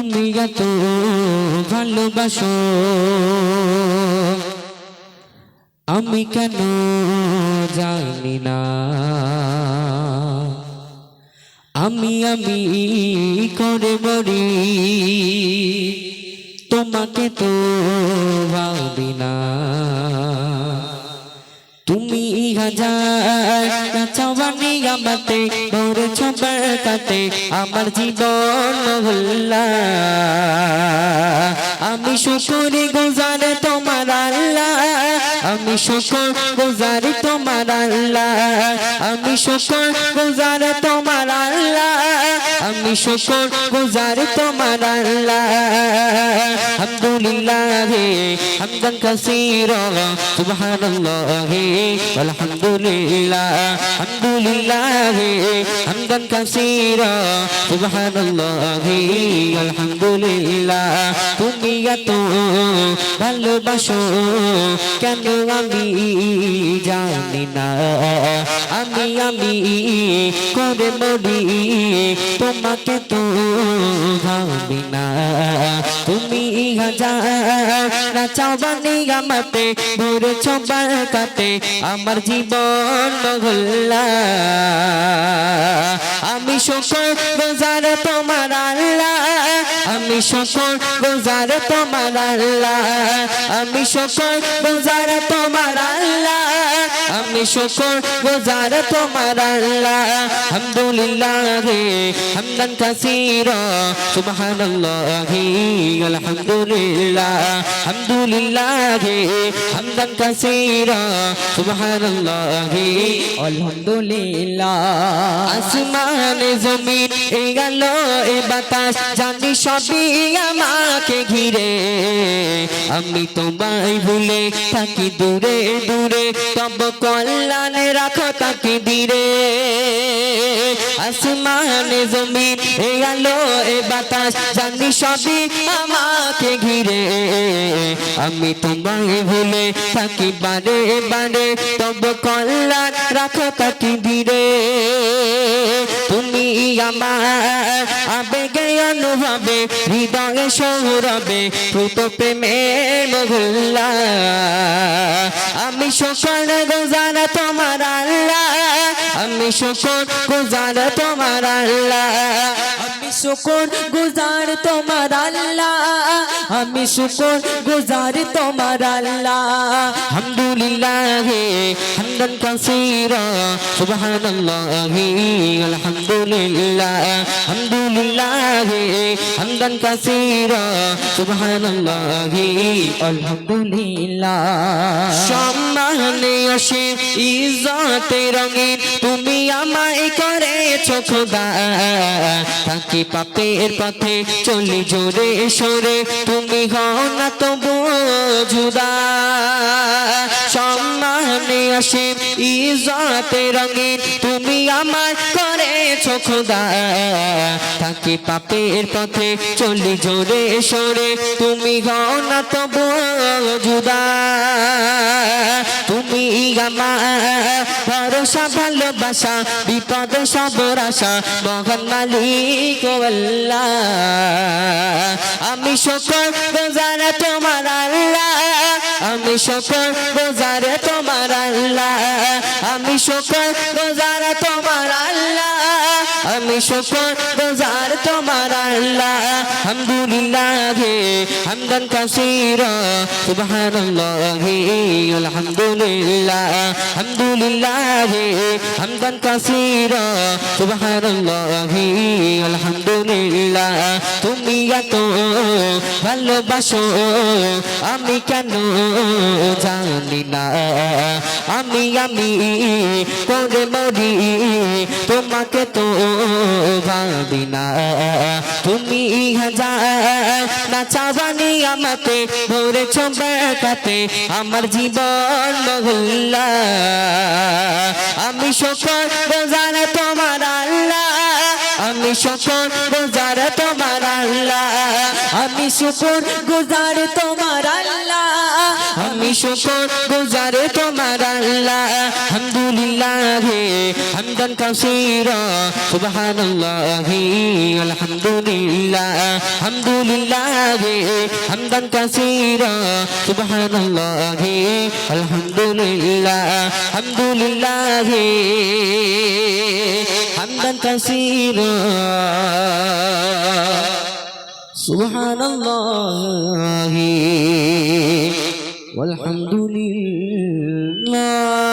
তুমি এত ভালোবাসো আমি কেন জানি না আমি করে মরি তোমাকে তো ভাবি না তুমি হাজার চাওয়ানি আমাতে ধরেছ কাতে আমার জীবন মহল্লা আমি শুকর গুজার তোমার আল্লাহ আমি শুকর গুজার তোমার আল্লাহ আমি শুকর গুজার তোমার আল্লাহ আমি শুকর গুজার তোমার আল্লাহ আলহামদুলিল্লাহ হামদান কাসীরা সুবহানাল্লাহ আলহামদুলিল্লাহ আলহামদুলিল্লাহ হামদান কাসীরা সুবহানাল্লাহ আলহামদুলিল্লাহ তুমি এত ভালোবাসো কেন আমি জানি না আমি করে মরি তোমাকে তো ভাবি না তুমি হাজার চাওয়ানি আমাতে ধরেছ বারকাতে আমার জীবন মহল্লা আমি শুকর গুজার তোমার আল্লাহ আমি শুকর গুজার তোমার আল্লাহ আমি শুকর গুজার তোমার আল্লাহ আমি শুকর গুজার তোমার আল্লাহ আলহামদুলিল্লাহ হামদান কাসীরা সুবহানাল্লাহ আলহামদুলিল্লাহ আলহামদুলিল্লাহ হামদান কাসীরা সুবহানাল্লাহ আলহামদুলিল্লাহ আসমান জমিন এই আলো এই বাতাস জানি সবই আমাকে ঘিরে আমি তোমায় ভুলে থাকি দূরে দূরে তব কল্যাণ রাখো তাকে দিরে আসমান জমিন এই আলো এই বাতাস জানি সবই আমাকে ঘিরে আমি তোমায় ভুলে থাকি বারে বারে তব কল্যাণ রাখো তাকে দিরে তুমি আমার আবেগে অনুভবে হৃদয়ে সৌরভে প্রত প্রেমের মহল্লা আমি শুকর গুজার তোমার আল্লাহ আমি শুকর গুজার তোমার আল্লাহ আমি শুকর গুজার তোমার আল্লাহ আমি শুকর গুজার তোমার আল্লাহ আলহামদুলিল্লাহ হামদান কাসীরা সুবহানাল্লাহ আলহামদুলিল্লাহ আলহামদুলিল্লাহ হামদান কাসীরা সুবহানাল্লাহ আলহামদুলিল্লাহ সম্মানে আসে ইজ্জতে রঙিন তুমি আমায় করেছো খোদা তাকে পাপের পথে চলি জোরে সরে তুমি হও না তবু জুদা সম্মানে আসে ইজ্জতে রঙিন তুমি আমায় করেছো খোদা তাকে পাপের পথে চলি জোরে সরে তুমি হও না তবু জুদা তুমি আমার ভরসা ভালোবাসা বিপদে সবর আশা মহান মালিক আল্লাহ আমি শুকর গুজার তোমার আল্লাহ আমি শুকর গুজার তোমার আল্লাহ আমি শুকর গুজার তোমার আল্লাহ আমি শুকর গুজার তোমার আল্লাহ আলহামদুলিল্লাহ হামদান কাসীরা সুবহানাল্লাহ আলহামদুলিল্লাহ আলহামদুলিল্লাহ হামদান কাসীরা সুবহানাল্লাহ আলহামদুলিল্লাহ তুমি এত ভালোবাসো আমি কেন জানি না আমি করে মরি তোমাকে তো ভাবি না তুমি হাজার চাওয়ানি আমাতে ধরেছ বারকাতে আমার জীবন মহল্লা আমি শুকর গুজার তোমার আল্লাহ আমি শুকর গুজার তোমার আল্লাহ আমি শুকর গুজার তোমার আল্লাহ আমি শুকর গুজার তোমার আল্লাহ আলহামদুলিল্লাহ لله حمدا كثيرا سبحان الله الحمد لله الحمد لله حمدا كثيرا سبحان الله الحمد لله الحمد لله حمدا كثيرا سبحان الله والحمد لله